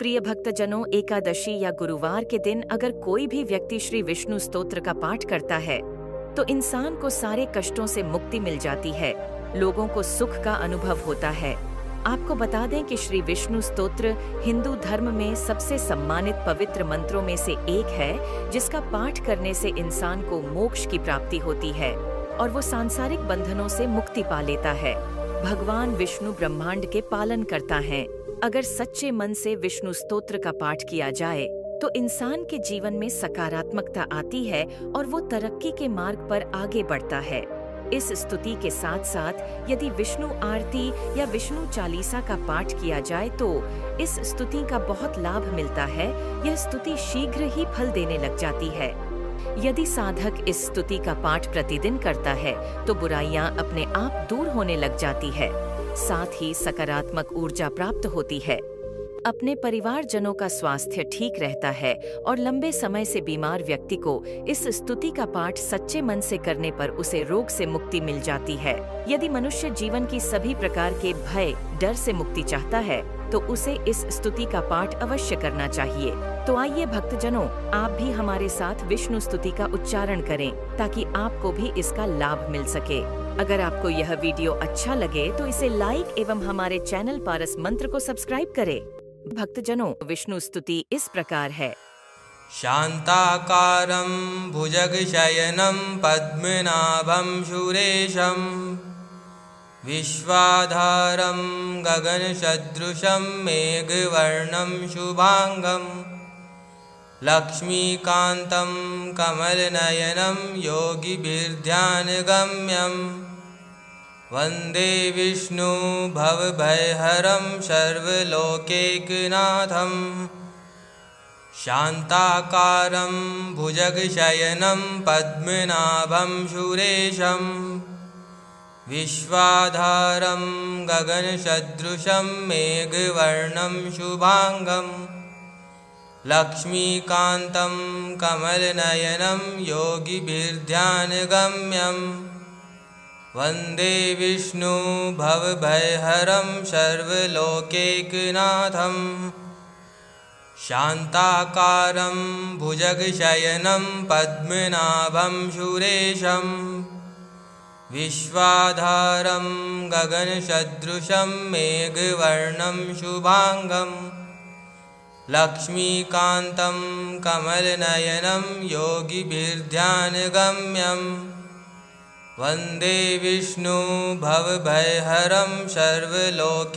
प्रिय भक्तजनों, एकादशी या गुरुवार के दिन अगर कोई भी व्यक्ति श्री विष्णु स्तोत्र का पाठ करता है तो इंसान को सारे कष्टों से मुक्ति मिल जाती है, लोगों को सुख का अनुभव होता है। आपको बता दें कि श्री विष्णु स्तोत्र हिंदू धर्म में सबसे सम्मानित पवित्र मंत्रों में से एक है, जिसका पाठ करने से इंसान को मोक्ष की प्राप्ति होती है और वो सांसारिक बंधनों से मुक्ति पा लेता है। भगवान विष्णु ब्रह्मांड के पालन करता है। अगर सच्चे मन से विष्णु स्तोत्र का पाठ किया जाए तो इंसान के जीवन में सकारात्मकता आती है और वो तरक्की के मार्ग पर आगे बढ़ता है। इस स्तुति के साथ साथ यदि विष्णु आरती या विष्णु चालीसा का पाठ किया जाए तो इस स्तुति का बहुत लाभ मिलता है। यह स्तुति शीघ्र ही फल देने लग जाती है। यदि साधक इस स्तुति का पाठ प्रतिदिन करता है तो बुराइयां अपने आप दूर होने लग जाती है, साथ ही सकारात्मक ऊर्जा प्राप्त होती है। अपने परिवारजनों का स्वास्थ्य ठीक रहता है और लंबे समय से बीमार व्यक्ति को इस स्तुति का पाठ सच्चे मन से करने पर उसे रोग से मुक्ति मिल जाती है। यदि मनुष्य जीवन की सभी प्रकार के भय, डर से मुक्ति चाहता है तो उसे इस स्तुति का पाठ अवश्य करना चाहिए। तो आइए भक्तजनों, आप भी हमारे साथ विष्णु स्तुति का उच्चारण करें ताकि आपको भी इसका लाभ मिल सके। अगर आपको यह वीडियो अच्छा लगे तो इसे लाइक एवं हमारे चैनल पारस मंत्र को सब्सक्राइब करें। भक्तजनों, विष्णु स्तुति इस प्रकार है। शांताकारं भुजगशयनं पद्मनाभं सुरेशं विश्वाधारं गगनसदृशं मेघवर्णं शुभांगं लक्ष्मीकान्तं कमलनयनं योगिभिर्ध्यानगम्यं वन्दे विष्णु भवभयहरं सर्वलोकैकनाथं। शांताकारं भुजगशयनं पद्मनाभं सुरेशं विश्वाधारं गगनसदृशं मेघवर्णं शुभांगं लक्ष्मीकान्तं कमलनयनं योगिभिर्ध्यानगम्यं वन्दे विष्णु भवभयहरं सर्वलोकैकनाथं। शांताकारं भुजगशयनं पद्मनाभं सुरेशं विश्वाधारं गगनसदृशं मेघवर्णं शुभांगं लक्ष्मीकान्तं कमलनयनं योगिभिर्ध्यानगम्यं वन्दे विष्णु भवभयहरं सर्वलोकैकनाथं।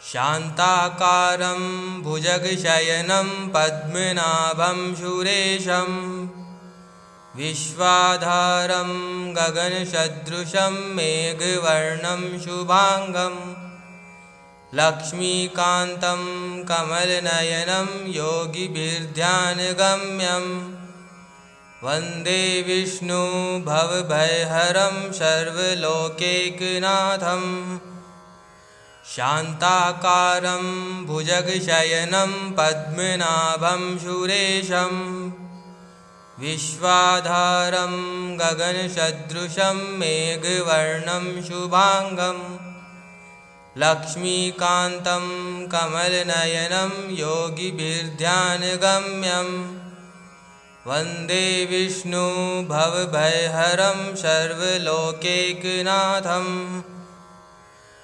शांताकारं भुजगशयनं पद्मनाभं सुरेशं विश्वाधारं गगनसदृशं मेघवर्णं शुभांगं लक्ष्मीकान्तं कमलनयनं योगिभिर्ध्यानगम्यं वन्दे विष्णु भवभयहरं सर्वलोकैकनाथं। शांताकारं भुजगशयनं पद्मनाभं सुरेशं विश्वाधारं गगनसदृशं मेघवर्णं शुभांगं लक्ष्मीकान्तं कमलनयनं योगिभिर्ध्यानगम्यं वन्दे विष्णु भवभयहरं सर्वलोकैकनाथं।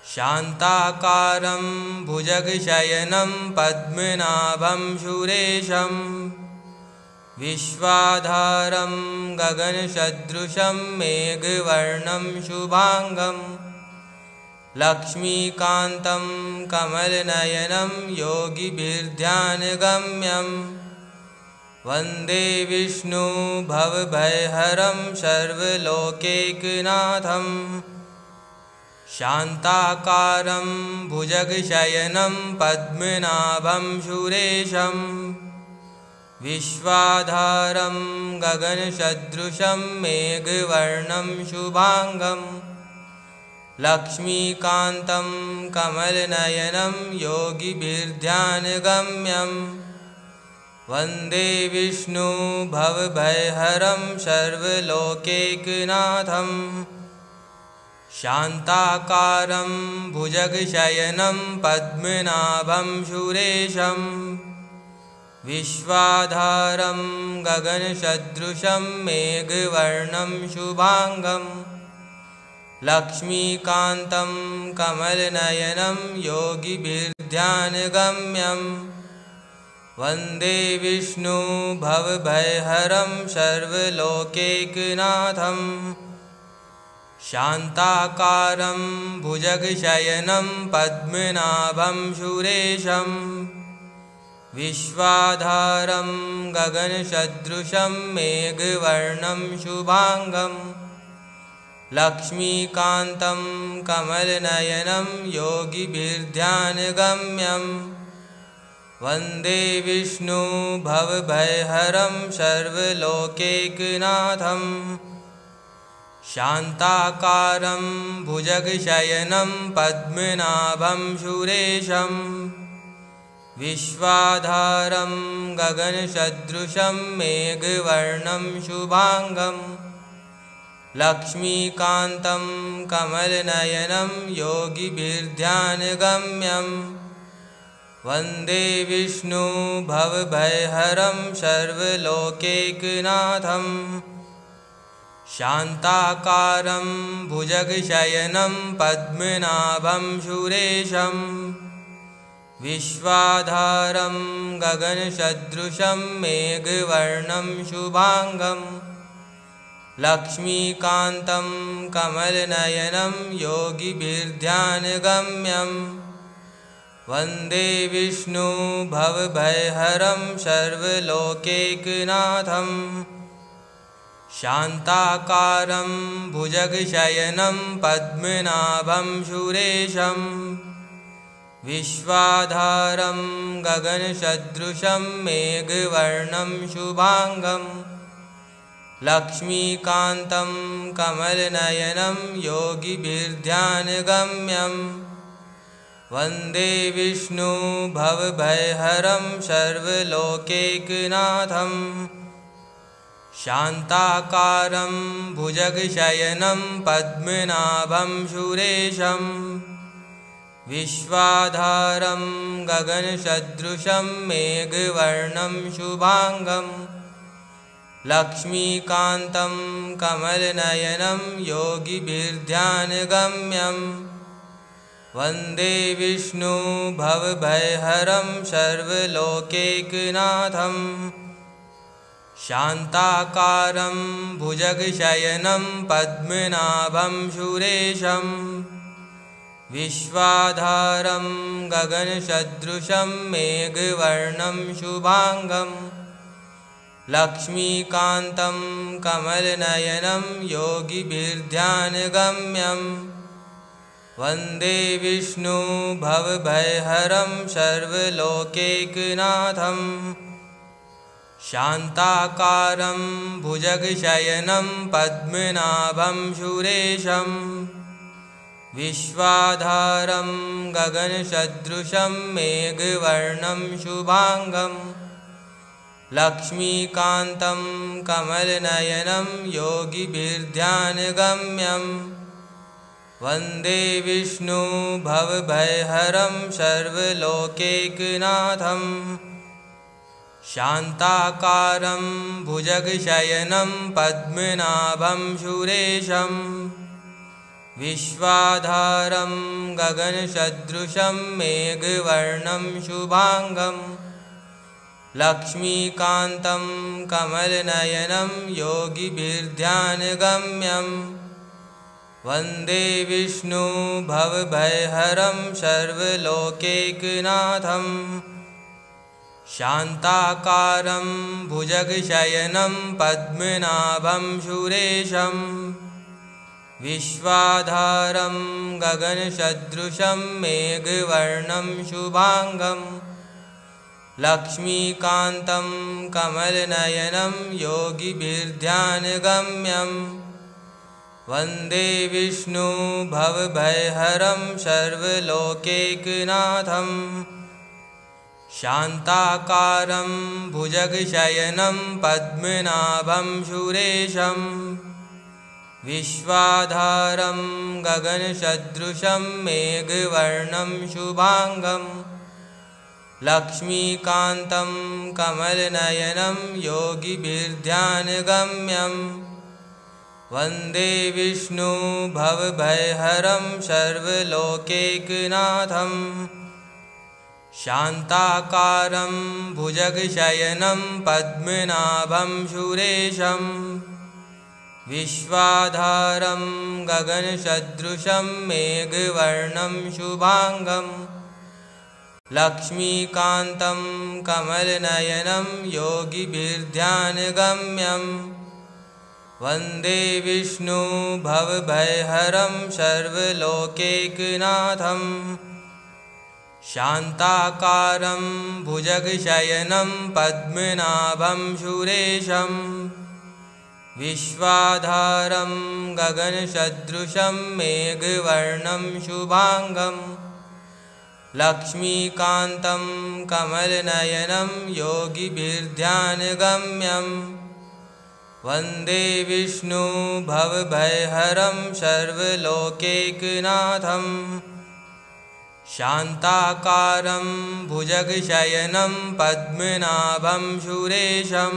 शांताकारं भुजगशयनं पद्मनाभं सुरेशं विश्वाधारं गगनसदृशं मेघवर्णं शुभांगं लक्ष्मीकान्तं कमलनयनं योगिभिर्ध्यानगम्यं वन्दे विष्णु भवभयहरं सर्वलोकैकनाथं। शांताकारं भुजगशयनं पद्मनाभं सुरेशं विश्वाधारं गगनसदृशं मेघवर्णं शुभांगं लक्ष्मीकान्तं कमलनयनं योगिभिर्ध्यानगम्यं वन्दे विष्णु भवभयहरं सर्वलोकैकनाथं। शान्ताकारं भुजगशयनं पद्मनाभं सुरेशं विश्वाधारं गगनसदृशं मेघवर्णं शुभांगं लक्ष्मीकान्तं कमलनयनं योगिभिर्ध्यानगम्यं वन्दे विष्णु भवभयहरं सर्वलोकैकनाथं शान्ताकारं भुजगशयनं पद्मनाभं सुरेशं विश्वाधारं गगनसदृशं मेघवर्णं शुभांगं लक्ष्मीकान्तं कमलनयनं योगिभिर्ध्यानगम्यं वन्दे विष्णु भवभयहरं सर्वलोकैकनाथं शान्ताकारं भुजगशयनं पद्मनाभं सुरेशं विश्वाधारं गगनसदृशं मेघवर्णं शुभांगं लक्ष्मीकान्तं कमलनयनं योगिभिर्ध्यानगम्यं वन्दे विष्णु भवभयहरं सर्वलोकैकनाथं शान्ताकारं भुजगशयनं पद्मनाभं सुरेशं विश्वाधारं गगनसदृशं मेघवर्णं शुभांगं लक्ष्मीकान्तं कमलनयनं योगिभिर्ध्यानगम्यं वन्दे विष्णु भवभयहरं सर्वलोकैकनाथं शान्ताकारं भुजगशयनं पद्मनाभं सुरेशं विश्वाधारं गगनसदृशं मेघवर्णं शुभांगं लक्ष्मीकान्तं कमलनयनं योगिभिर्ध्यानगम्यं वन्दे विष्णु भवभयहरं सर्वलोकैकनाथं शान्ताकारं भुजगशयनं पद्मनाभं सुरेशं विश्वाधारं गगनसदृशं मेघवर्णं शुभांगं लक्ष्मीकान्तं कमलनयनं योगिभिर्ध्यानगम्यं वन्दे विष्णु भवभयहरं सर्वलोकैकनाथं शान्ताकारं भुजगशयनं पद्मनाभं सुरेशं विश्वाधारं गगनसदृशं मेघवर्णं शुभांगं लक्ष्मीकान्तं कमलनयनं योगिभिर्ध्यानगम्यं वन्दे विष्णु भवभयहरं सर्वलोकैकनाथं शान्ताकारं भुजगशयनं पद्मनाभं सुरेशं विश्वाधारं गगनसदृशं मेघवर्णं शुभांगं लक्ष्मीकान्तं कमलनयनं योगिभिर्ध्यानगम्यं वन्दे विष्णु भवभयहरं सर्वलोकैकनाथं शान्ताकारं भुजगशयनं पद्मनाभं सुरेशं विश्वाधारं गगनसदृशं मेघवर्णं शुभांगं लक्ष्मीकान्तं कमलनयनं योगिभिर्ध्यानगम्यं वन्दे विष्णु भवभयहरं सर्वलोकैकनाथं शान्ताकारं भुजगशयनं पद्मनाभं सुरेशं विश्वाधारं गगनसदृशं मेघवर्णं शुभांगं लक्ष्मीकान्तं कमलनयनं योगिभिर्ध्यानगम्यं वन्दे विष्णु भवभयहरं सर्वलोकैकनाथं शान्ताकारं भुजगशयनं पद्मनाभं सुरेशं विश्वाधारं गगनसदृशं मेघवर्णं शुभांगं लक्ष्मीकान्तं कमलनयनं योगिभिर्ध्यानगम्यं वन्दे विष्णु भवभयहरं सर्वलोकैकनाथं शान्ताकारं भुजगशयनं पद्मनाभं सुरेशं विश्वाधारं गगनसदृशं मेघवर्णं शुभांगं लक्ष्मीकान्तं कमलनयनं योगिभिर्ध्यानगम्यं वन्दे विष्णु भवभयहरं सर्वलोकैकनाथं शान्ताकारं भुजगशयनं पद्मनाभं सुरेशं विश्वाधारं गगनसदृशं मेघवर्णं शुभांगं लक्ष्मीकान्तं कमलनयनं योगिभिर्ध्यानगम्यं वन्दे विष्णु भवभयहरं सर्वलोकैकनाथं शान्ताकारं भुजगशयनं पद्मनाभं सुरेशं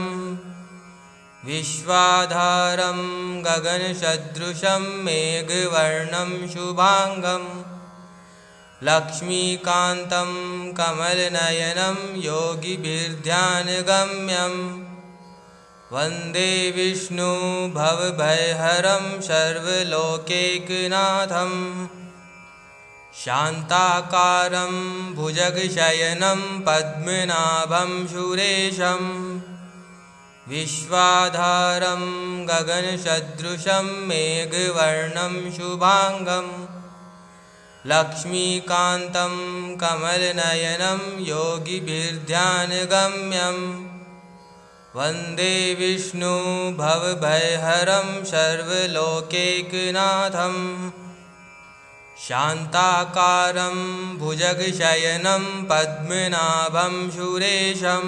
विश्वाधारं गगनसदृशं मेघवर्णं शुभांगं लक्ष्मीकान्तं कमलनयनं योगिभिर्ध्यानगम्यं वन्दे विष्णु भवभयहरं सर्वलोकैकनाथं शान्ताकारं भुजगशयनं पद्मनाभं सुरेशं विश्वाधारं गगनसदृशं मेघवर्णं शुभांगं लक्ष्मीकान्तं कमलनयनं योगिभिर्ध्यानगम्यं वन्दे विष्णु भवभयहरं सर्वलोकैकनाथं शान्ताकारं भुजगशयनं पद्मनाभं सुरेशं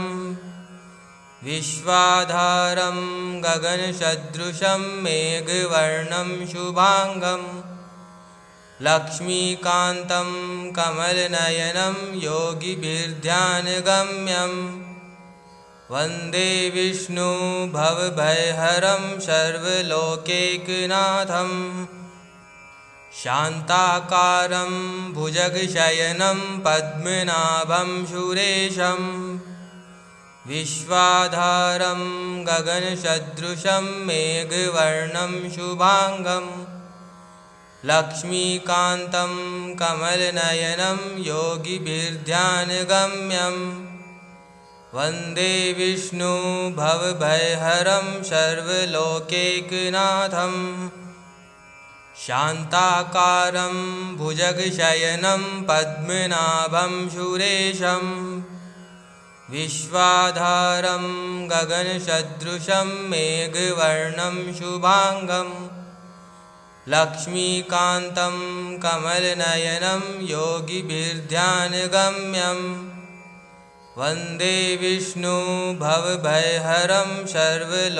विश्वाधारं गगनसदृशं मेघवर्णं शुभांगं लक्ष्मीकान्तं कमलनयनं योगिभिर्ध्यानगम्यं वन्दे विष्णु भवभयहरं सर्वलोकैकनाथं शान्ताकारं भुजगशयनं पद्मनाभं सुरेशं विश्वाधारं गगनसदृशं मेघवर्णं शुभांगं लक्ष्मीकान्तं कमलनयनं योगिभिर्ध्यानगम्यं वन्दे विष्णु भवभयहरं सर्वलोकैकनाथं शान्ताकारं भुजगशयनं पद्मनाभं सुरेशं विश्वाधारं गगनसदृशं मेघवर्णं शुभांगं लक्ष्मीकान्तं कमलनयनं योगिभिर्ध्यानगम्यं वन्दे विष्णु भवभयहरं सर्वलोकैकनाथं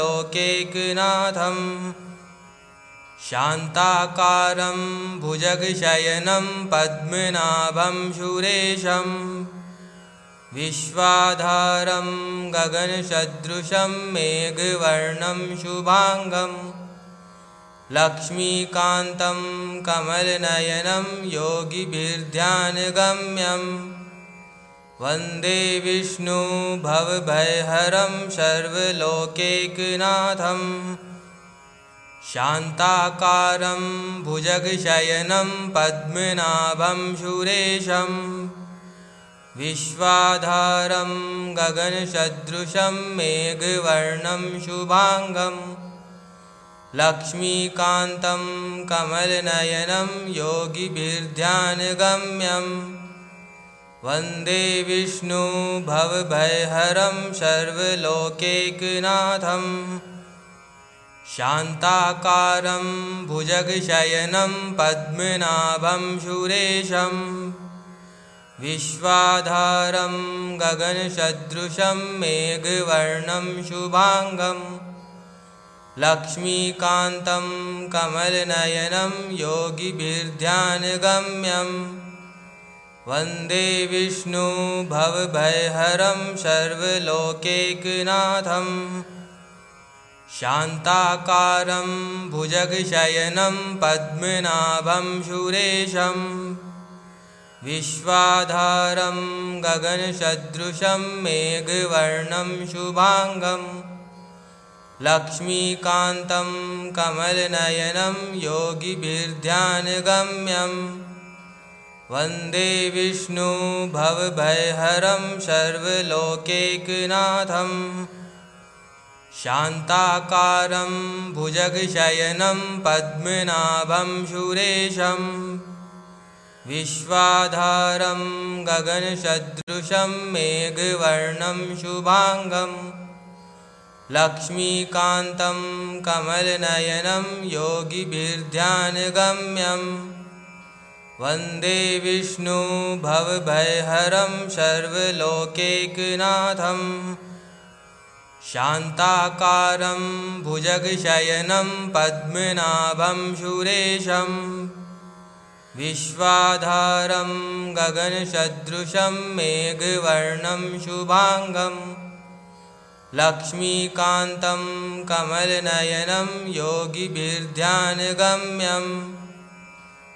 शान्ताकारं भुजगशयनं पद्मनाभं सुरेशं विश्वाधारं गगनसदृशं मेघवर्णं शुभांगं लक्ष्मीकान्तं कमलनयनं योगिभिर्ध्यानगम्यं वन्दे विष्णु भवभयहरं सर्वलोकैकनाथं शान्ताकारं भुजगशयनं पद्मनाभं सुरेशं विश्वाधारं गगनसदृशं मेघवर्णं शुभांगं लक्ष्मीकान्तं कमलनयनं योगिभिर्ध्यानगम्यं वन्दे विष्णु भवभयहरं सर्वलोकैकनाथं शान्ताकारं भुजगशयनं पद्मनाभं सुरेशं विश्वाधारं गगनसदृशं मेघवर्णं शुभांगं लक्ष्मीकान्तं कमलनयनं योगिभिर्ध्यानगम्यं वन्दे विष्णु भवभयहरं सर्वलोकैकनाथं शान्ताकारं भुजगशयनं पद्मनाभं सुरेशं विश्वाधारं गगनसदृशं मेघवर्णं शुभांगं लक्ष्मीकान्तं कमलनयनं योगिभिर्ध्यानगम्यं वन्दे विष्णु भवभयहरं सर्वलोकैकनाथं शान्ताकारं भुजगशयनं पद्मनाभं सुरेशं विश्वाधारं गगनसदृशं मेघवर्णं शुभांगं लक्ष्मीकान्तं कमलनयनं योगिभिर्ध्यानगम्यं वन्दे विष्णु भवभयहरं सर्वलोकैकनाथं शान्ताकारं भुजगशयनं पद्मनाभं सुरेशं विश्वाधारं गगनसदृशं मेघवर्णं शुभांगं लक्ष्मीकान्तं कमलनयनं योगिभिर्ध्यानगम्यं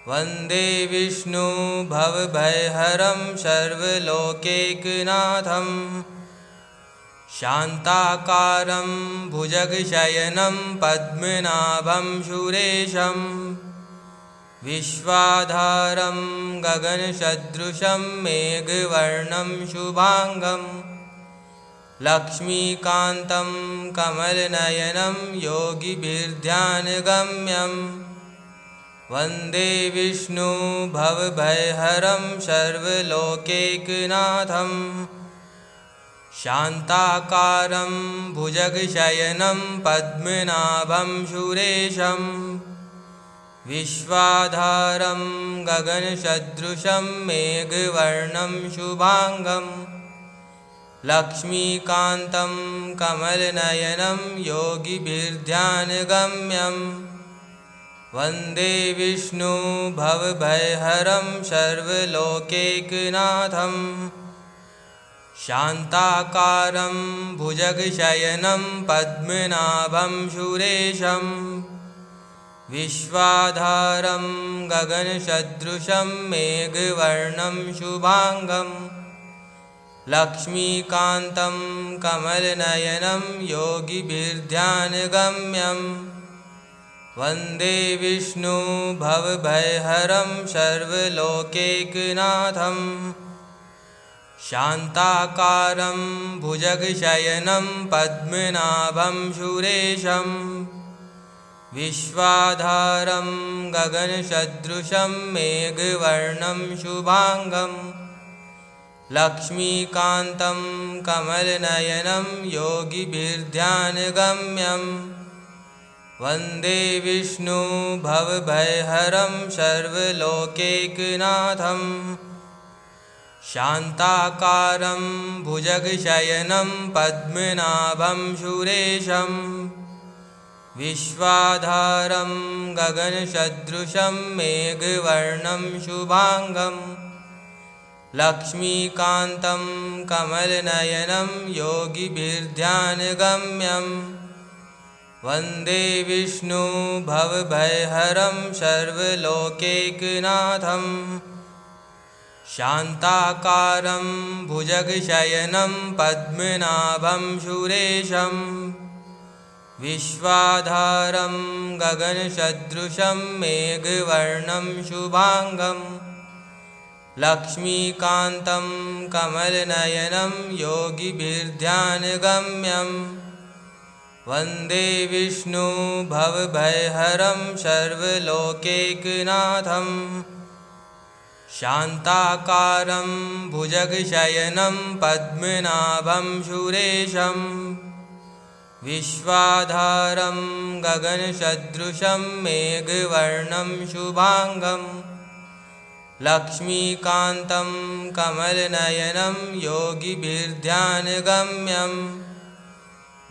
वन्दे विष्णु भवभयहरं सर्वलोकैकनाथं शान्ताकारं भुजगशयनं पद्मनाभं सुरेशं विश्वाधारं गगनसदृशं मेघवर्णं शुभांगं लक्ष्मीकान्तं कमलनयनं योगिभिर्ध्यानगम्यं वन्दे विष्णु भवभयहरं सर्वलोकैकनाथं शान्ताकारं भुजगशयनं पद्मनाभं सुरेशं विश्वाधारं गगनसदृशं मेघवर्णं शुभांगं लक्ष्मीकान्तं कमलनयनं योगिभिर्ध्यानगम्यं वन्दे विष्णु भवभयहरं सर्वलोकैकनाथं शान्ताकारं भुजगशयनं पद्मनाभं सुरेशं विश्वाधारं गगनसदृशं मेघवर्णं शुभांगं लक्ष्मीकान्तं कमलनयनं योगिभिर्ध्यानगम्यं वन्दे विष्णु भवभयहरं सर्वलोकैकनाथं शान्ताकारं भुजगशयनं पद्मनाभं सुरेशं विश्वाधारं गगनसदृशं मेघवर्णं शुभांगं लक्ष्मीकान्तं कमलनयनं योगिभिर्ध्यानगम्यं वन्दे विष्णु भवभयहरं सर्वलोकैकनाथं शान्ताकारं भुजगशयनं पद्मनाभं सुरेशं विश्वाधारं गगनसदृशं मेघवर्णं शुभांगं लक्ष्मीकान्तं कमलनयनं योगिभिर्ध्यानगम्यं वन्दे विष्णु भवभयहरं सर्वलोकैकनाथं शान्ताकारं भुजगशयनं पद्मनाभं सुरेशं विश्वाधारं गगनसदृशं मेघवर्णं शुभांगं लक्ष्मीकान्तं कमलनयनं योगिभिर्ध्यानगम्यं वन्दे विष्णु भवभयहरं सर्वलोकैकनाथं शान्ताकारं भुजगशयनं पद्मनाभं सुरेशं विश्वाधारं गगनसदृशं मेघवर्णं शुभांगं लक्ष्मीकान्तं कमलनयनं योगिभिर्ध्यानगम्यं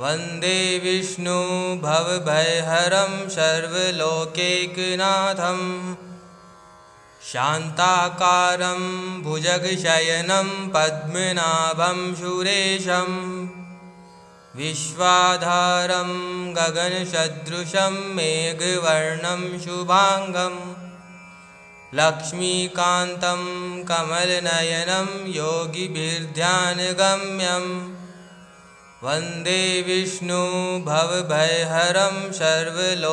वन्दे विष्णु भवभयहरं सर्वलोकैकनाथं शान्ताकारं भुजगशयनं पद्मनाभं सुरेशं विश्वाधारं गगनसदृशं मेघवर्णं शुभांगं लक्ष्मीकान्तं कमलनयनं योगिभिर्ध्यानगम्यं वन्दे विष्णु भवभयहरं सर्वलोकैकनाथं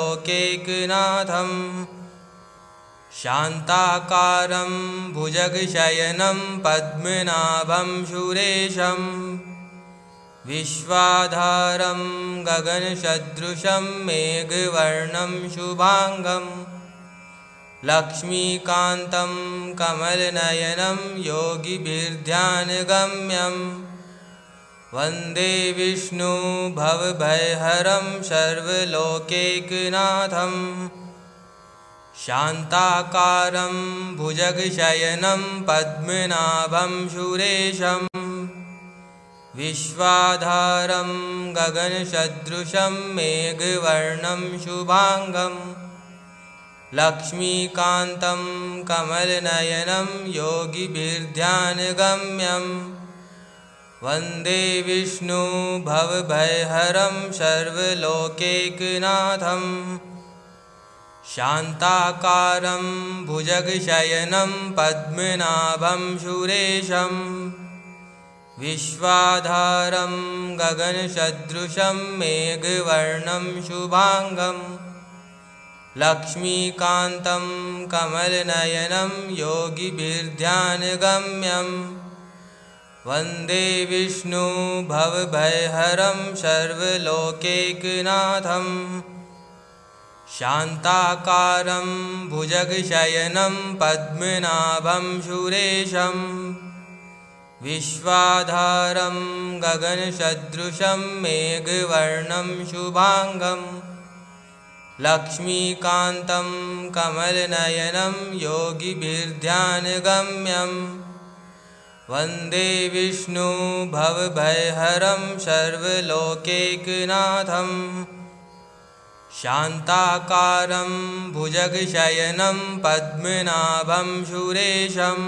शान्ताकारं भुजगशयनं पद्मनाभं सुरेशं विश्वाधारं गगनसदृशं मेघवर्णं शुभांगं लक्ष्मीकान्तं कमलनयनं योगिभिर्ध्यानगम्यं वन्दे विष्णु भवभयहरं सर्वलोकैकनाथं शान्ताकारं भुजगशयनं पद्मनाभं सुरेशं विश्वाधारं गगनसदृशं मेघवर्णं शुभांगं लक्ष्मीकान्तं कमलनयनं योगिभिर्ध्यानगम्यं वन्दे विष्णु भवभयहरं सर्वलोकैकनाथं शान्ताकारं भुजगशयनं पद्मनाभं सुरेशं विश्वाधारं गगनसदृशं मेघवर्णं शुभांगं लक्ष्मीकान्तं कमलनयनं योगिभिर्ध्यानगम्यं वन्दे विष्णु भवभयहरं सर्वलोकैकनाथं शान्ताकारं भुजगशयनं पद्मनाभं सुरेशं विश्वाधारं गगनसदृशं मेघवर्णं शुभांगं लक्ष्मीकान्तं कमलनयनं योगिभिर्ध्यानगम्यं वन्दे विष्णु भवभयहरं सर्वलोकैकनाथं शान्ताकारं भुजगशयनं पद्मनाभं सुरेशं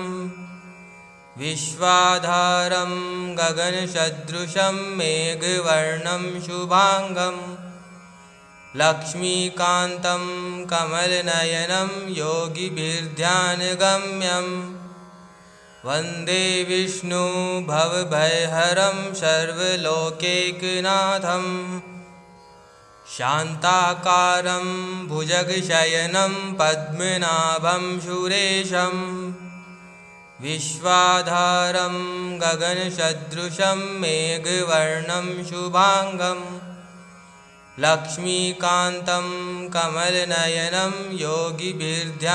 विश्वाधारं गगनसदृशं मेघवर्णं शुभांगं लक्ष्मीकान्तं कमलनयनं योगिभिर्ध्यानगम्यं वन्दे विष्णु भवभयहरं सर्वलोकैकनाथं शान्ताकारं भुजगशयनं पद्मनाभं सुरेशं विश्वाधारं गगनसदृशं मेघवर्णं शुभांगं लक्ष्मीकान्तं कमलनयनं योगिभिर्ध्यानगम्यं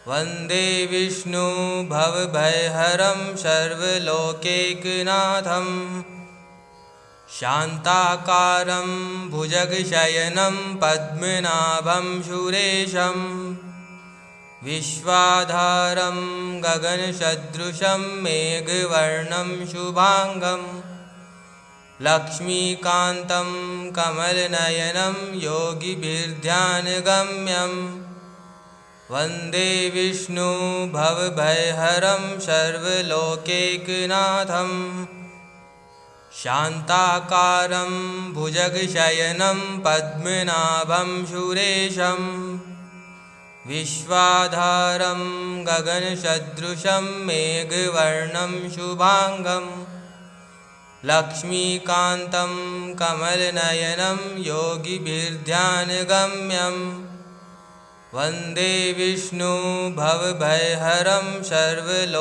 वन्दे विष्णु भवभयहरं सर्वलोकैकनाथं शान्ताकारं भुजगशयनं पद्मनाभं सुरेशं विश्वाधारं गगनसदृशं मेघवर्णं शुभांगं लक्ष्मीकान्तं कमलनयनं योगिभिर्ध्यानगम्यं वन्दे विष्णु भवभयहरं सर्वलोकैकनाथं शान्ताकारं भुजगशयनं पद्मनाभं सुरेशं विश्वाधारं गगनसदृशं मेघवर्णं शुभांगं लक्ष्मीकान्तं कमलनयनं योगिभिर्ध्यानगम्यं वन्दे विष्णु भवभयहरं सर्वलोकैकनाथं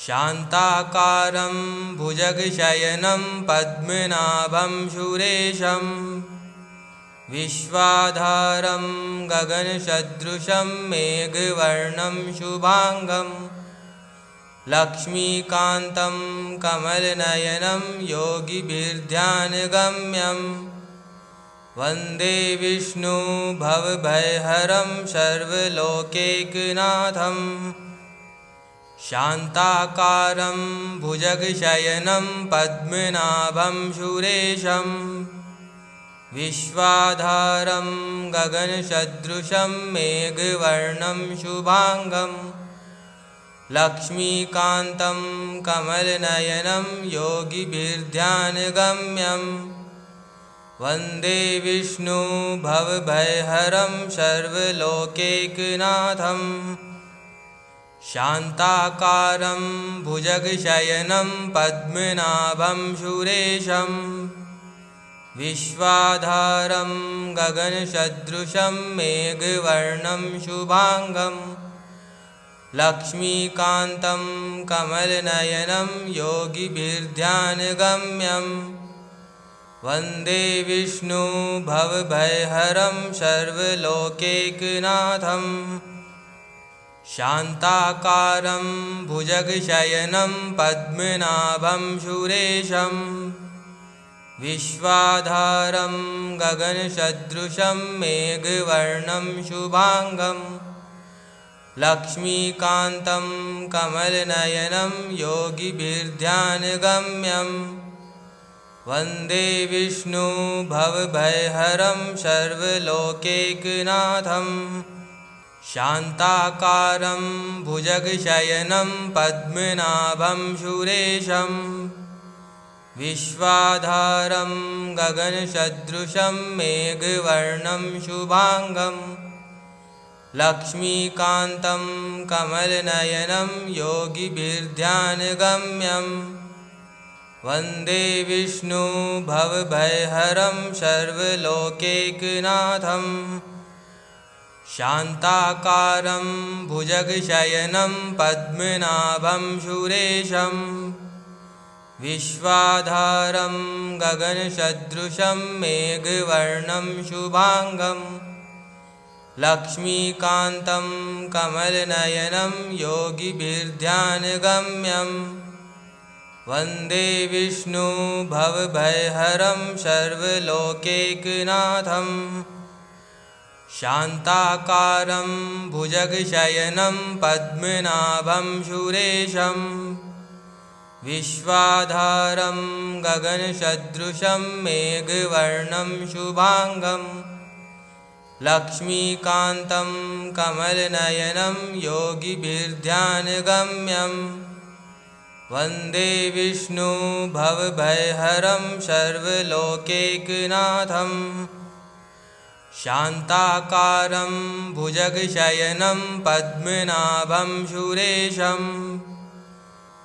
शान्ताकारं भुजगशयनं पद्मनाभं सुरेशं विश्वाधारं गगनसदृशं मेघवर्णं शुभांगं लक्ष्मीकान्तं कमलनयनं योगिभिर्ध्यानगम्यं वन्दे विष्णु भवभयहरं सर्वलोकैकनाथं शान्ताकारं भुजगशयनं पद्मनाभं सुरेशं विश्वाधारं गगनसदृशं मेघवर्णं शुभांगं लक्ष्मीकान्तं कमलनयनं योगिभिर्ध्यानगम्यं वन्दे विष्णु भवभयहरं सर्वलोकैकनाथं शान्ताकारं भुजगशयनं पद्मनाभं सुरेशं विश्वाधारं गगनसदृशं मेघवर्णं शुभांगं लक्ष्मीकान्तं कमलनयनं योगिभिर्ध्यानगम्यं वन्दे विष्णु भवभयहरं सर्वलोकैकनाथं शान्ताकारं भुजगशयनं पद्मनाभं सुरेशं विश्वाधारं गगनसदृशं मेघवर्णं शुभांगं लक्ष्मीकान्तं कमलनयनं योगिभिर्ध्यानगम्यं वन्दे विष्णु भवभयहरं सर्वलोकैकनाथं शान्ताकारं भुजगशयनं पद्मनाभं सुरेशं विश्वाधारं गगनसदृशं मेघवर्णं शुभांगं लक्ष्मीकान्तं कमलनयनं योगिभिर्ध्यानगम्यं वन्दे विष्णु भवभयहरं सर्वलोकैकनाथं शान्ताकारं भुजगशयनं पद्मनाभं सुरेशं विश्वाधारं गगनसदृशं मेघवर्णं शुभांगं लक्ष्मीकान्तं कमलनयनं योगिभिर्ध्यानगम्यं वन्दे विष्णु भवभयहरं सर्वलोकैकनाथं शान्ताकारं भुजगशयनं पद्मनाभं सुरेशं विश्वाधारं गगनसदृशं मेघवर्णं शुभांगं लक्ष्मीकान्तं कमलनयनं योगिभिर्ध्यानगम्यं वन्दे विष्णु भवभयहरं सर्वलोकैकनाथं शान्ताकारं भुजगशयनं पद्मनाभं सुरेशं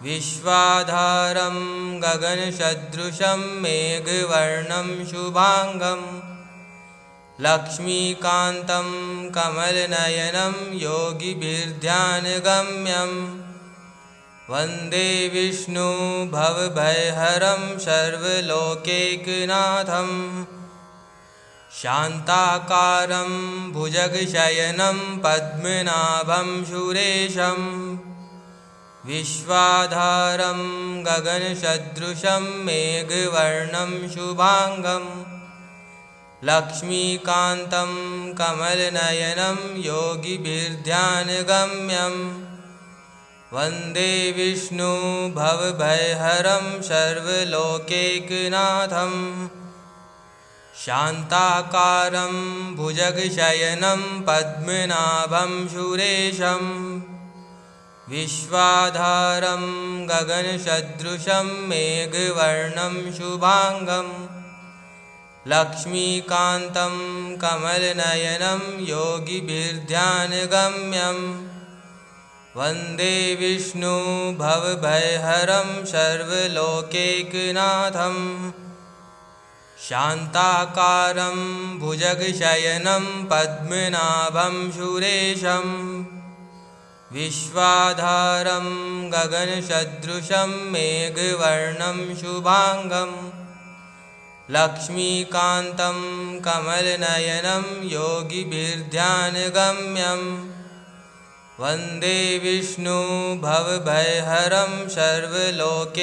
विश्वाधारं गगनसदृशं मेघवर्णं शुभांगं लक्ष्मीकान्तं कमलनयनं योगिभिर्ध्यानगम्यं वन्दे विष्णु भवभयहरं सर्वलोकैकनाथं शान्ताकारं भुजगशयनं पद्मनाभं सुरेशं विश्वाधारं गगनसदृशं मेघवर्णं शुभांगं लक्ष्मीकान्तं कमलनयनं योगिभिर्ध्यानगम्यं वन्दे विष्णु भवभयहरं सर्वलोकैकनाथं शान्ताकारं भुजगशयनं पद्मनाभं सुरेशं विश्वाधारं गगनसदृशं मेघवर्णं शुभांगं लक्ष्मीकान्तं कमलनयनं योगिभिर्ध्यानगम्यं वन्दे विष्णु भवभयहरं सर्वलोकैकनाथं शान्ताकारं भुजगशयनं पद्मनाभं सुरेशं विश्वाधारं गगनसदृशं मेघवर्णं शुभांगं लक्ष्मीकान्तं कमलनयनं योगिभिर्ध्यानगम्यं वन्दे विष्णु भवभयहरं सर्वलोकैकनाथं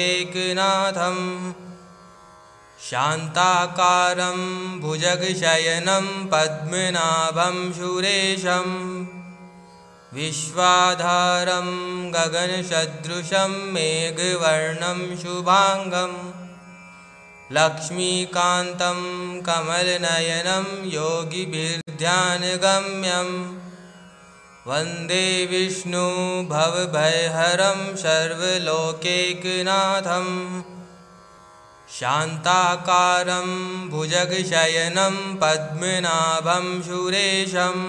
शान्ताकारं भुजगशयनं पद्मनाभं सुरेशं विश्वाधारं गगनसदृशं मेघवर्णं शुभांगं लक्ष्मीकान्तं कमलनयनं योगिभिर्ध्यानगम्यं वन्दे विष्णु भवभयहरं सर्वलोकैकनाथं शान्ताकारं भुजगशयनं पद्मनाभं सुरेशं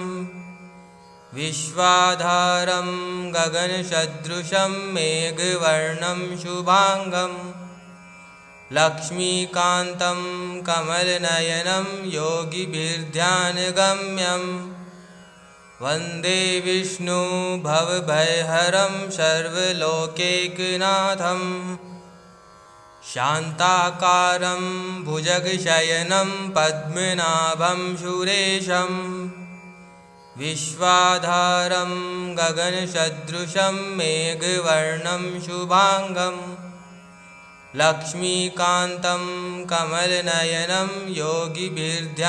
विश्वाधारं गगनसदृशं मेघवर्णं शुभांगं लक्ष्मीकान्तं कमलनयनं योगिभिर्ध्यानगम्यं वन्दे विष्णु भवभयहरं सर्वलोकैकनाथं शान्ताकारं भुजगशयनं पद्मनाभं सुरेशं विश्वाधारं गगनसदृशं मेघवर्णं शुभांगं लक्ष्मीकान्तं कमलनयनं योगिभिर्ध्यानगम्यं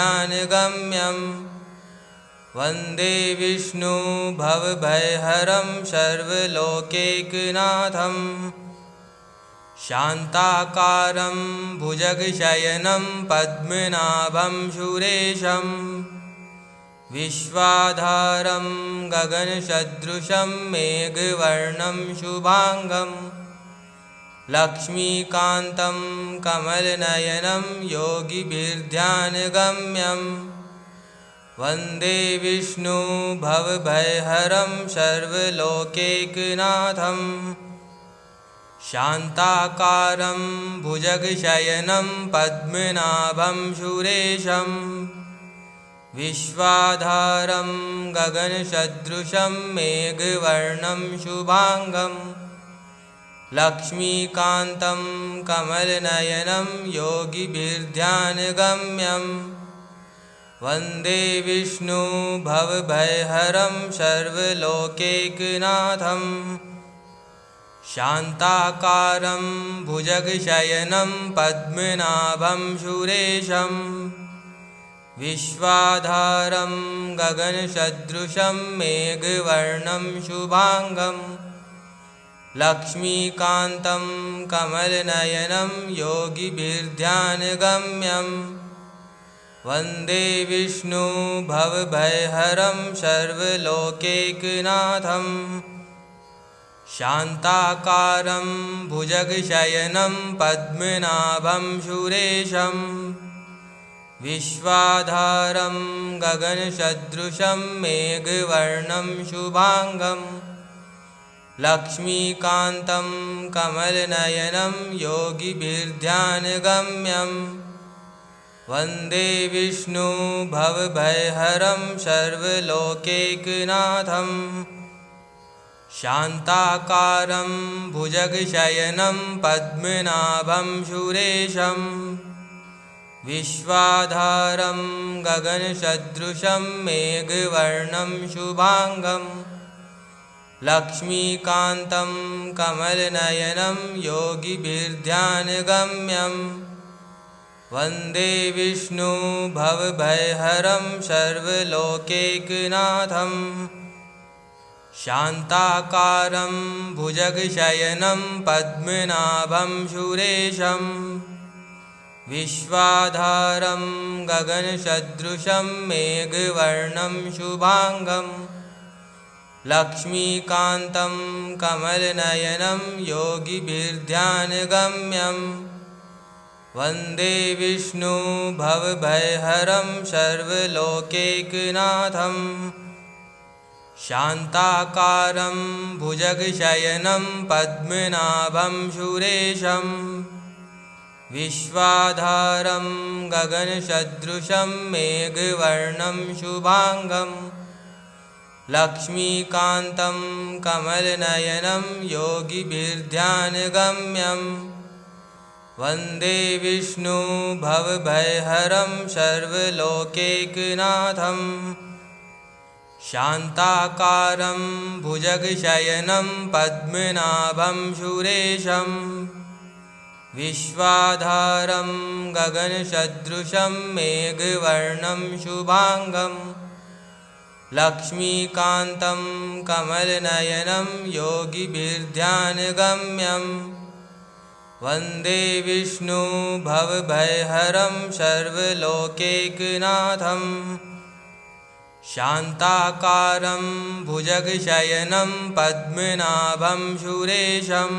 वन्दे विष्णु भवभयहरं सर्वलोकैकनाथं शान्ताकारं भुजगशयनं पद्मनाभं सुरेशं विश्वाधारं गगनसदृशं मेघवर्णं शुभांगं लक्ष्मीकान्तं कमलनयनं योगिभिर्ध्यानगम्यं वन्दे विष्णु भवभयहरं सर्वलोकैकनाथं शान्ताकारं भुजगशयनं पद्मनाभं सुरेशं विश्वाधारं गगनसदृशं मेघवर्णं शुभांगं लक्ष्मीकान्तं कमलनयनं योगिभिर्ध्यानगम्यं वन्दे विष्णु भवभयहरं सर्वलोकैकनाथं शान्ताकारं भुजगशयनं पद्मनाभं सुरेशं विश्वाधारं गगनसदृशं मेघवर्णं शुभांगं लक्ष्मीकान्तं कमलनयनं योगिभिर्ध्यानगम्यं वन्दे विष्णु भवभयहरं सर्वलोकैकनाथं शान्ताकारं भुजगशयनं पद्मनाभं सुरेशं विश्वाधारं गगनसदृशं मेघवर्णं शुभांगं लक्ष्मीकान्तं कमलनयनं योगिभिर्ध्यानगम्यं वन्दे विष्णु भवभयहरं सर्वलोकैकनाथं शान्ताकारं भुजगशयनं पद्मनाभं सुरेशं विश्वाधारं गगनसदृशं मेघवर्णं शुभांगं लक्ष्मीकान्तं कमलनयनं योगिभिर्ध्यानगम्यं वन्दे विष्णु भवभयहरं सर्वलोकैकनाथं शान्ताकारं भुजगशयनं पद्मनाभं सुरेशं विश्वाधारं गगनसदृशं मेघवर्णं शुभांगं लक्ष्मीकान्तं कमलनयनं योगिभिर्ध्यानगम्यं वन्दे विष्णु भवभयहरं सर्वलोकैकनाथं शान्ताकारं भुजगशयनं पद्मनाभं सुरेशं विश्वाधारं गगनसदृशं मेघवर्णं शुभांगं लक्ष्मीकान्तं कमलनयनं योगिभिर्ध्यानगम्यं वन्दे विष्णु भवभयहरं सर्वलोकैकनाथं शान्ताकारं भुजगशयनं पद्मनाभं सुरेशं विश्वाधारं गगनसदृशं मेघवर्णं शुभांगं लक्ष्मीकान्तं कमलनयनं योगिभिर्ध्यानगम्यं वन्दे विष्णु भवभयहरं सर्वलोकैकनाथं शान्ताकारं भुजगशयनं पद्मनाभं सुरेशं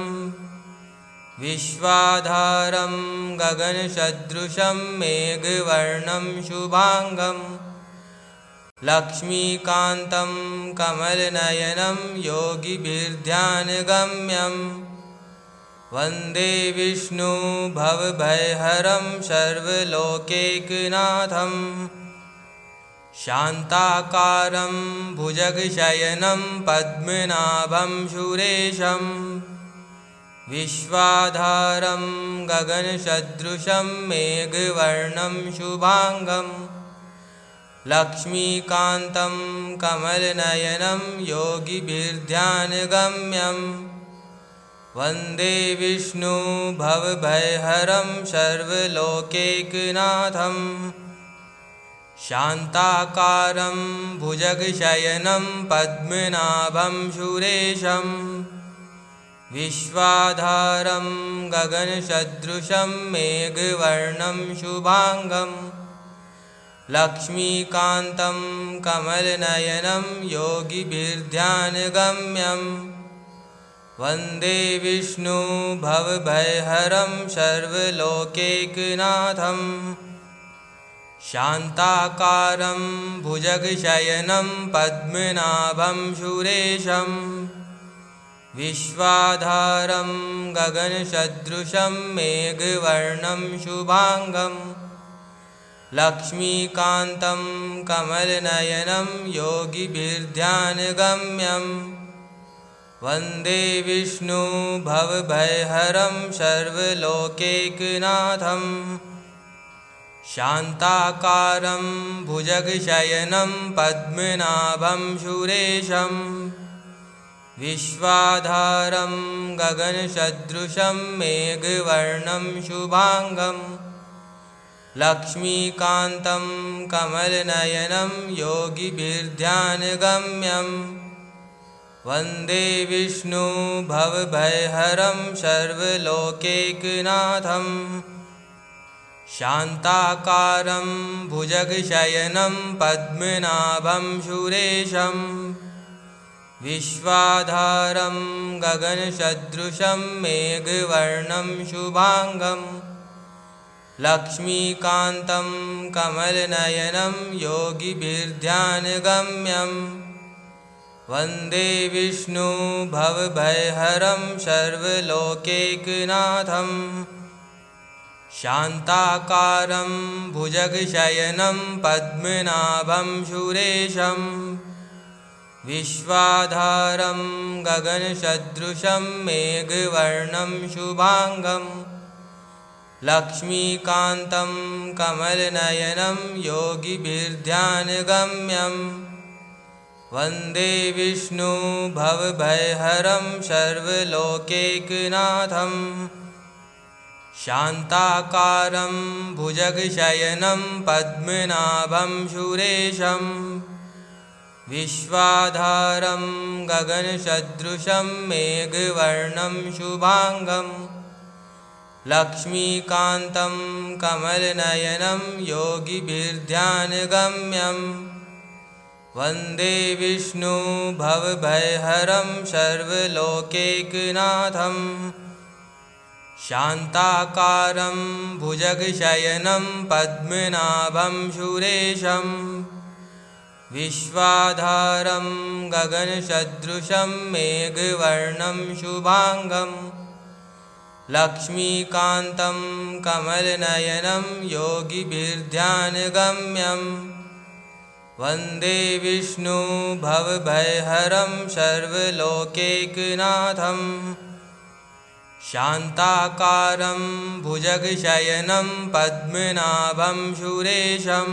विश्वाधारं गगनसदृशं मेघवर्णं शुभांगं लक्ष्मीकान्तं कमलनयनं योगिभिर्ध्यानगम्यं वन्दे विष्णु भवभयहरं सर्वलोकैकनाथं शान्ताकारं भुजगशयनं पद्मनाभं सुरेशं विश्वाधारं गगनसदृशं मेघवर्णं शुभांगं लक्ष्मीकान्तं कमलनयनं योगिभिर्ध्यानगम्यं वन्दे विष्णु भवभयहरं सर्वलोकैकनाथं शान्ताकारं भुजगशयनं पद्मनाभं सुरेशं विश्वाधारं गगनसदृशं मेघवर्णं शुभांगं लक्ष्मीकान्तं कमलनयनं योगिभिर्ध्यानगम्यं वन्दे विष्णु भवभयहरं सर्वलोकैकनाथं शान्ताकारं भुजगशयनं पद्मनाभं सुरेशं विश्वाधारं गगनसदृशं मेघवर्णं शुभांगं लक्ष्मीकान्तं कमलनयनं योगिभिर्ध्यानगम्यं वन्दे विष्णु भवभयहरं सर्वलोकैकनाथं शान्ताकारं भुजगशयनं पद्मनाभं सुरेशं विश्वाधारं गगनसदृशं मेघवर्णं शुभांगं लक्ष्मीकान्तं कमलनयनं योगिभिर्ध्यानगम्यं वन्दे विष्णु भवभयहरं सर्वलोकैकनाथं शान्ताकारं भुजगशयनं पद्मनाभं सुरेशं विश्वाधारं गगनसदृशं मेघवर्णं शुभांगं लक्ष्मीकान्तं कमलनयनं योगिभिर्ध्यानगम्यं वन्दे विष्णु भवभयहरं सर्वलोकैकनाथं शान्ताकारं भुजगशयनं पद्मनाभं सुरेशं विश्वाधारं गगनसदृशं मेघवर्णं शुभांगं लक्ष्मीकान्तं कमलनयनं योगिभिर्ध्यानगम्यं वन्दे विष्णु भवभयहरं सर्वलोकैकनाथं शान्ताकारं भुजगशयनं पद्मनाभं सुरेशं विश्वाधारं गगनसदृशं मेघवर्णं शुभांगं लक्ष्मीकान्तं कमलनयनं योगिभिर्ध्यानगम्यं वन्दे विष्णु भवभयहरं सर्वलोकैकनाथं शान्ताकारं भुजगशयनं पद्मनाभं सुरेशं विश्वाधारं गगनसदृशं मेघवर्णं शुभांगं लक्ष्मीकान्तं कमलनयनं योगिभिर्ध्यानगम्यं वन्दे विष्णु भवभयहरं सर्वलोकैकनाथं शान्ताकारं भुजगशयनं पद्मनाभं सुरेशं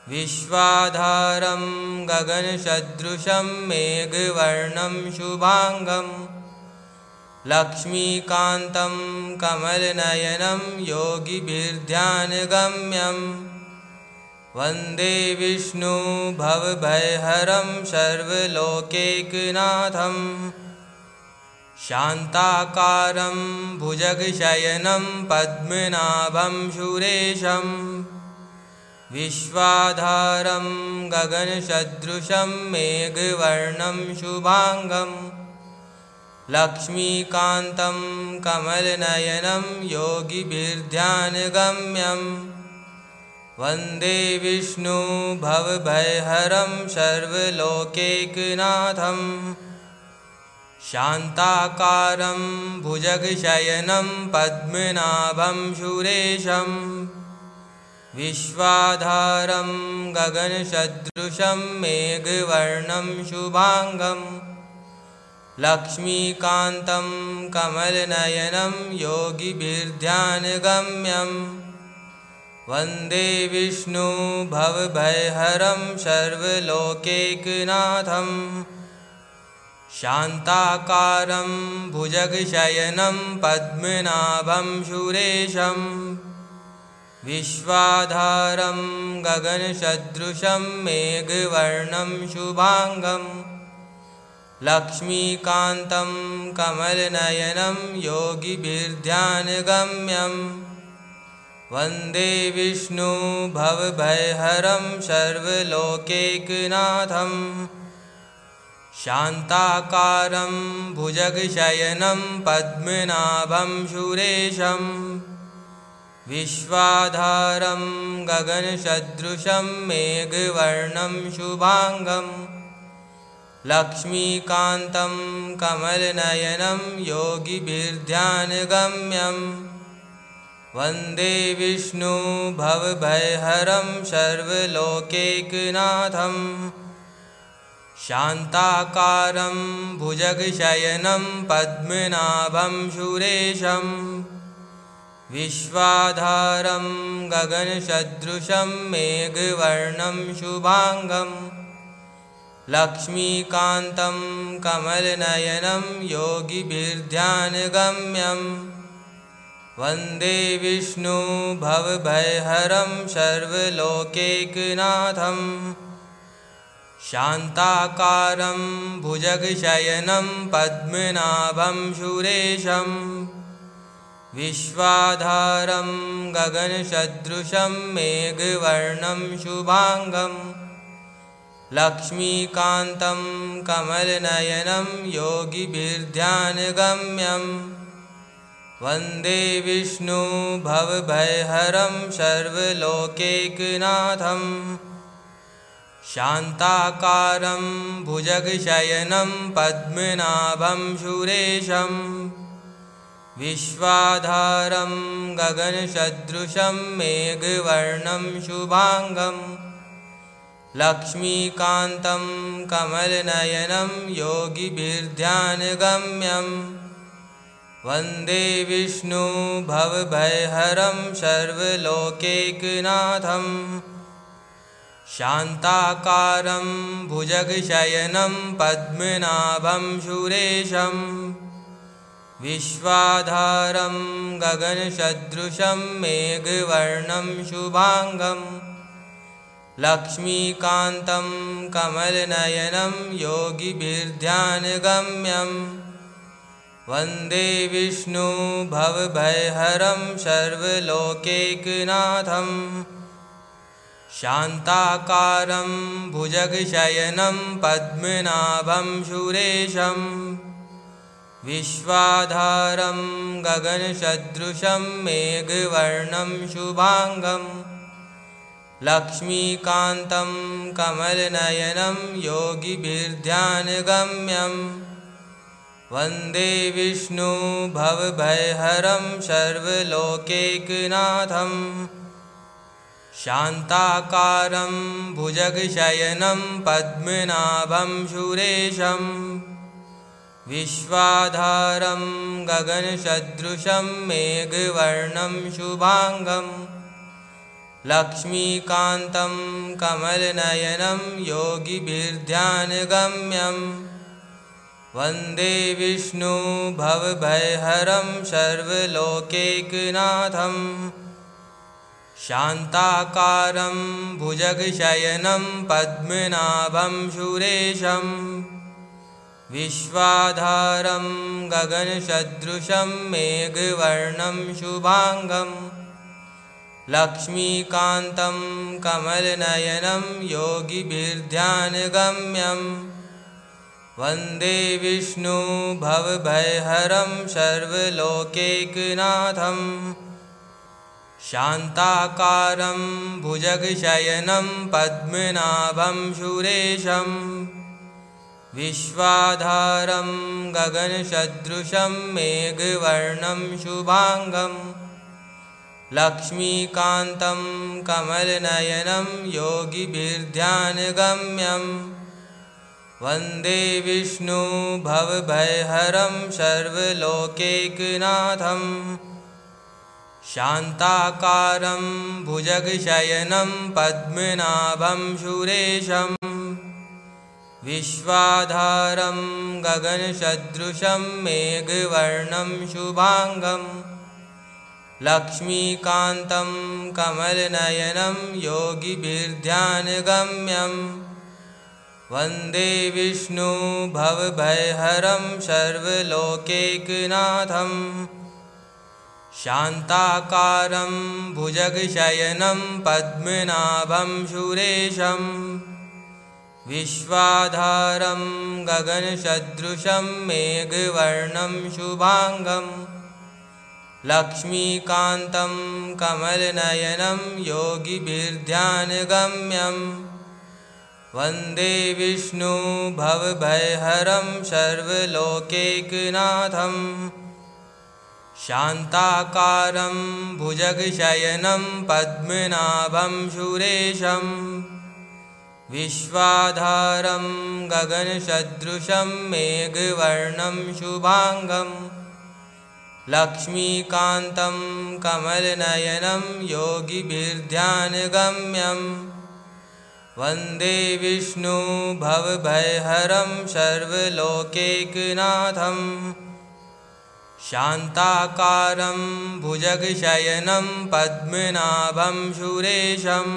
विश्वाधारं गगनसदृशं मेघवर्णं शुभांगं लक्ष्मीकान्तं कमलनयनं योगिभिर्ध्यानगम्यं वन्दे विष्णु भवभयहरं सर्वलोकैकनाथं शान्ताकारं भुजगशयनं पद्मनाभं सुरेशं विश्वाधारं गगनसदृशं मेघवर्णं शुभांगं लक्ष्मीकान्तं कमलनयनं योगिभिर्ध्यानगम्यं वन्दे विष्णु भवभयहरं सर्वलोकैकनाथं शान्ताकारं भुजगशयनं पद्मनाभं सुरेशं विश्वाधारं गगनसदृशं मेघवर्णं शुभांगं लक्ष्मीकान्तं कमलनयनं योगिभिर्ध्यानगम्यं वन्दे विष्णु भवभयहरं सर्वलोकैकनाथं शान्ताकारं भुजगशयनं पद्मनाभं सुरेशं विश्वाधारं गगनसदृशं मेघवर्णं शुभांगं लक्ष्मीकान्तं कमलनयनं योगिभिर्ध्यानगम्यं वन्दे विष्णु भवभयहरं सर्वलोकैकनाथं शान्ताकारं भुजगशयनं पद्मनाभं सुरेशं विश्वाधारं गगनसदृशं मेघवर्णं शुभांगं लक्ष्मीकान्तं कमलनयनं योगिभिर्ध्यानगम्यं वन्दे विष्णु भवभयहरं सर्वलोकैकनाथं शान्ताकारं भुजगशयनं पद्मनाभं सुरेशं विश्वाधारं गगनसदृशं मेघवर्णं शुभांगं लक्ष्मीकान्तं कमलनयनं योगिभिर्ध्यानगम्यं वन्दे विष्णु भवभयहरं सर्वलोकैकनाथं शान्ताकारं भुजगशयनं पद्मनाभं सुरेशं विश्वाधारं गगनसदृशं मेघवर्णं शुभांगं लक्ष्मीकान्तं कमलनयनं योगिभिर्ध्यानगम्यं वन्दे विष्णु भवभयहरं सर्वलोकैकनाथं शान्ताकारं भुजगशयनं पद्मनाभं सुरेशं विश्वाधारं गगनसदृशं मेघवर्णं शुभांगं लक्ष्मीकान्तं कमलनयनं योगिभिर्ध्यानगम्यं वन्दे विष्णु भवभयहरं सर्वलोकैकनाथं शान्ताकारं भुजगशयनं पद्मनाभं सुरेशं विश्वाधारं गगनसदृशं मेघवर्णं शुभांगं लक्ष्मीकान्तं कमलनयनं योगिभिर्ध्यानगम्यं वन्दे विष्णु भवभयहरं सर्वलोकैकनाथं शान्ताकारं भुजगशयनं पद्मनाभं सुरेशं विश्वाधारं गगनसदृशं मेघवर्णं शुभांगं लक्ष्मीकान्तं कमलनयनं योगिभिर्ध्यानगम्यं वन्दे विष्णु भवभयहरं सर्वलोकैकनाथं शान्ताकारं भुजगशयनं पद्मनाभं सुरेशं विश्वाधारं गगनसदृशं मेघवर्णं शुभांगं लक्ष्मीकान्तं कमलनयनं योगिभिर्ध्यानगम्यं वन्दे विष्णु भवभयहरं सर्वलोकैकनाथं शान्ताकारं भुजगशयनं पद्मनाभं सुरेशं विश्वाधारं गगनसदृशं मेघवर्णं शुभांगं लक्ष्मीकान्तं कमलनयनं योगिभिर्ध्यानगम्यं वन्दे विष्णु भवभयहरं सर्वलोकैकनाथं शान्ताकारं भुजगशयनं पद्मनाभं सुरेशं विश्वाधारं गगनसदृशं मेघवर्णं शुभांगं लक्ष्मीकान्तं कमलनयनं योगिभिर्ध्यानगम्यं वन्दे विष्णु भवभयहरं सर्वलोकैकनाथं शान्ताकारं भुजगशयनं पद्मनाभं सुरेशं विश्वाधारं गगनसदृशं मेघवर्णं शुभांगं लक्ष्मीकान्तं कमलनयनं योगिभिर्ध्यानगम्यं वन्दे विष्णु भवभयहरं सर्वलोकैकनाथं शान्ताकारं भुजगशयनं पद्मनाभं सुरेशं विश्वाधारं गगनसदृशं मेघवर्णं शुभांगं लक्ष्मीकान्तं कमलनयनं योगिभिर्ध्यानगम्यं वन्दे विष्णु भवभयहरं सर्वलोकैकनाथं शान्ताकारं भुजगशयनं पद्मनाभं सुरेशं विश्वाधारं गगनसदृशं मेघवर्णं शुभांगं लक्ष्मीकान्तं कमलनयनं योगिभिर्ध्यानगम्यं वन्दे विष्णु भवभयहरं सर्वलोकैकनाथं शान्ताकारं भुजगशयनं पद्मनाभं सुरेशं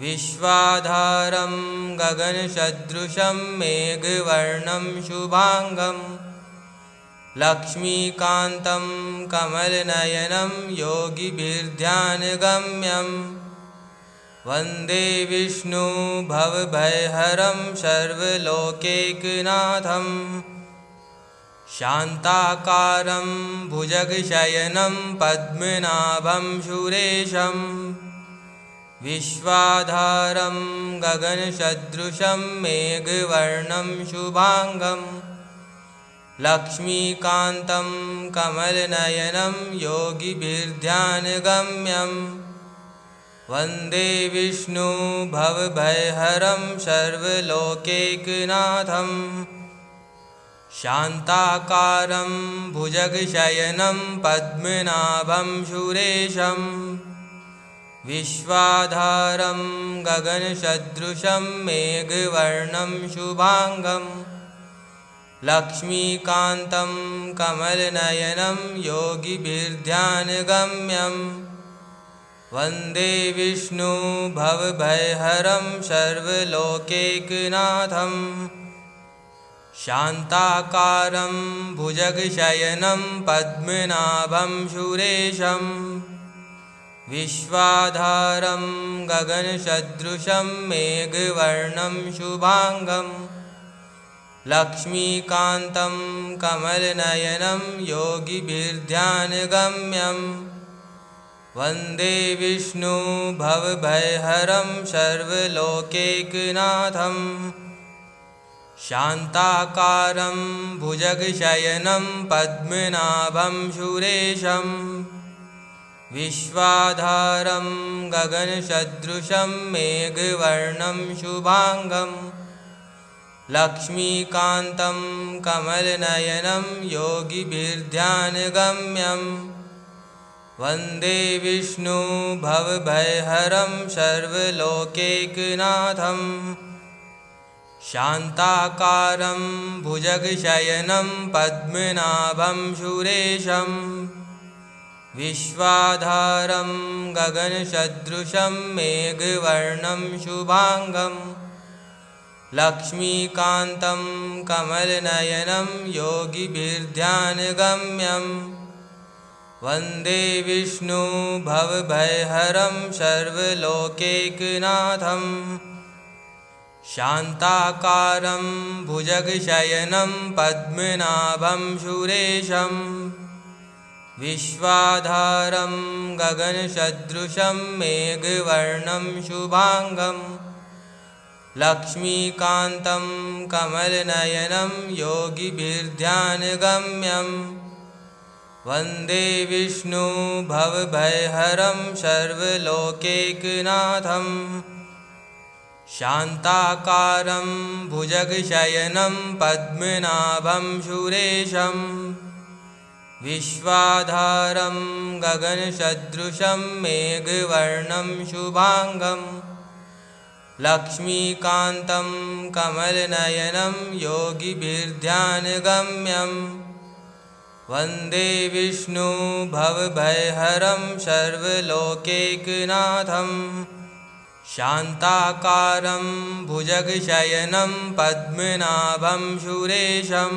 विश्वाधारं गगनसदृशं मेघवर्णं शुभांगं लक्ष्मीकान्तं कमलनयनं योगिभिर्ध्यानगम्यं वन्दे विष्णु भवभयहरं सर्वलोकैकनाथं शान्ताकारं भुजगशयनं पद्मनाभं सुरेशं विश्वाधारं गगनसदृशं मेघवर्णं शुभांगं लक्ष्मीकान्तं कमलनयनं योगिभिर्ध्यानगम्यं वन्दे विष्णु भवभयहरं सर्वलोकैकनाथं शान्ताकारं भुजगशयनं पद्मनाभं सुरेशं विश्वाधारं गगनसदृशं मेघवर्णं शुभांगं लक्ष्मीकान्तं कमलनयनं योगिभिर्ध्यानगम्यं वन्दे विष्णु भवभयहरं सर्वलोकैकनाथं शान्ताकारं भुजगशयनं पद्मनाभं सुरेशं विश्वाधारं गगनसदृशं मेघवर्णं शुभांगं लक्ष्मीकान्तं कमलनयनं योगिभिर्ध्यानगम्यं वन्दे विष्णु भवभयहरं सर्वलोकैकनाथं शान्ताकारं भुजगशयनं पद्मनाभं सुरेशं विश्वाधारं गगनसदृशं मेघवर्णं शुभांगं लक्ष्मीकान्तं कमलनयनं योगिभिर्ध्यानगम्यं वन्दे विष्णु भवभयहरं सर्वलोकैकनाथं शान्ताकारं भुजगशयनं पद्मनाभं सुरेशं विश्वाधारं गगनसदृशं मेघवर्णं शुभांगं लक्ष्मीकान्तं कमलनयनं योगिभिर्ध्यानगम्यं वन्दे विष्णु भवभयहरं सर्वलोकैकनाथं शान्ताकारं भुजगशयनं पद्मनाभं सुरेशं विश्वाधारं गगनसदृशं मेघवर्णं शुभांगं लक्ष्मीकान्तं कमलनयनं योगिभिर्ध्यानगम्यं वन्दे विष्णु भवभयहरं सर्वलोकैकनाथं शान्ताकारं भुजगशयनं पद्मनाभं सुरेशं विश्वाधारं गगनसदृशं मेघवर्णं शुभांगं लक्ष्मीकान्तं कमलनयनं योगिभिर्ध्यानगम्यं वन्दे विष्णु भवभयहरं सर्वलोकैकनाथं शान्ताकारं भुजगशयनं पद्मनाभं सुरेशं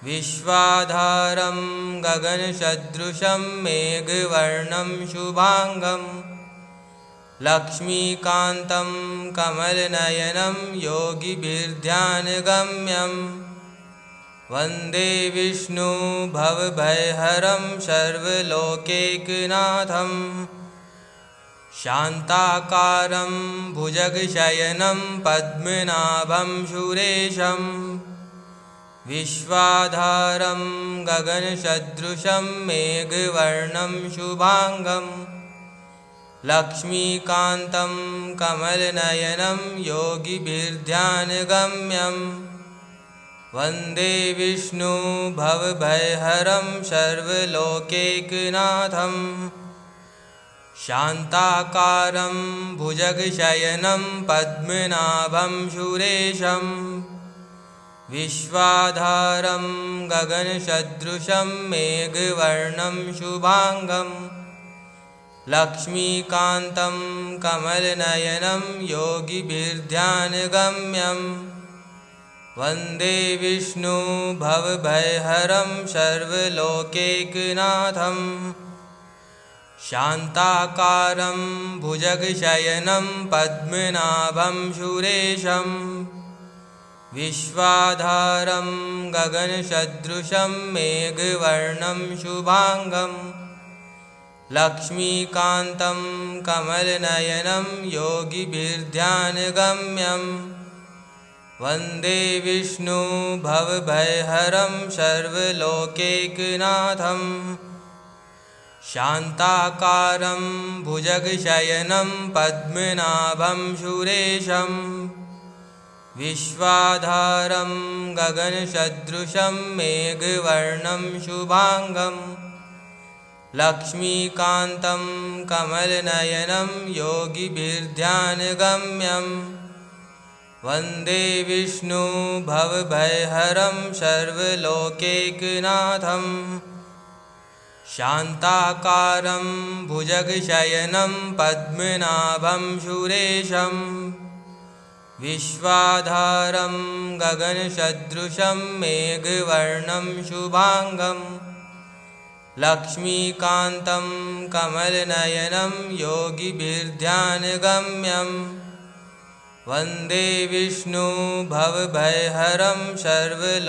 विश्वाधारं गगनसदृशं मेघवर्णं शुभांगं लक्ष्मीकान्तं कमलनयनं योगिभिर्ध्यानगम्यं वन्दे विष्णु भवभयहरं सर्वलोकैकनाथं शान्ताकारं भुजगशयनं पद्मनाभं सुरेशं विश्वाधारं गगनसदृशं मेघवर्णं शुभांगं लक्ष्मीकान्तं कमलनयनं योगिभिर्ध्यानगम्यं वन्दे विष्णु भवभयहरं सर्वलोकैकनाथं शान्ताकारं भुजगशयनं पद्मनाभं सुरेशं विश्वाधारं गगनसदृशं मेघवर्णं शुभांगं लक्ष्मीकान्तं कमलनयनं योगिभिर्ध्यानगम्यं वन्दे विष्णु भवभयहरं सर्वलोकैकनाथं शान्ताकारं भुजगशयनं पद्मनाभं सुरेशं विश्वाधारं गगनसदृशं मेघवर्णं शुभांगं लक्ष्मीकान्तं कमलनयनं योगिभिर्ध्यानगम्यं वन्दे विष्णु भवभयहरं सर्वलोकैकनाथं शान्ताकारं भुजगशयनं पद्मनाभं सुरेशं विश्वाधारं गगनसदृशं मेघवर्णं शुभांगं लक्ष्मीकान्तं कमलनयनं योगिभिर्ध्यानगम्यं वन्दे विष्णु भवभयहरं सर्वलोकैकनाथं शान्ताकारं भुजगशयनं पद्मनाभं सुरेशं विश्वाधारं गगनसदृशं मेघवर्णं शुभांगं लक्ष्मीकान्तं कमलनयनं योगिभिर्ध्यानगम्यं वन्दे विष्णु भवभयहरं सर्वलोकैकनाथं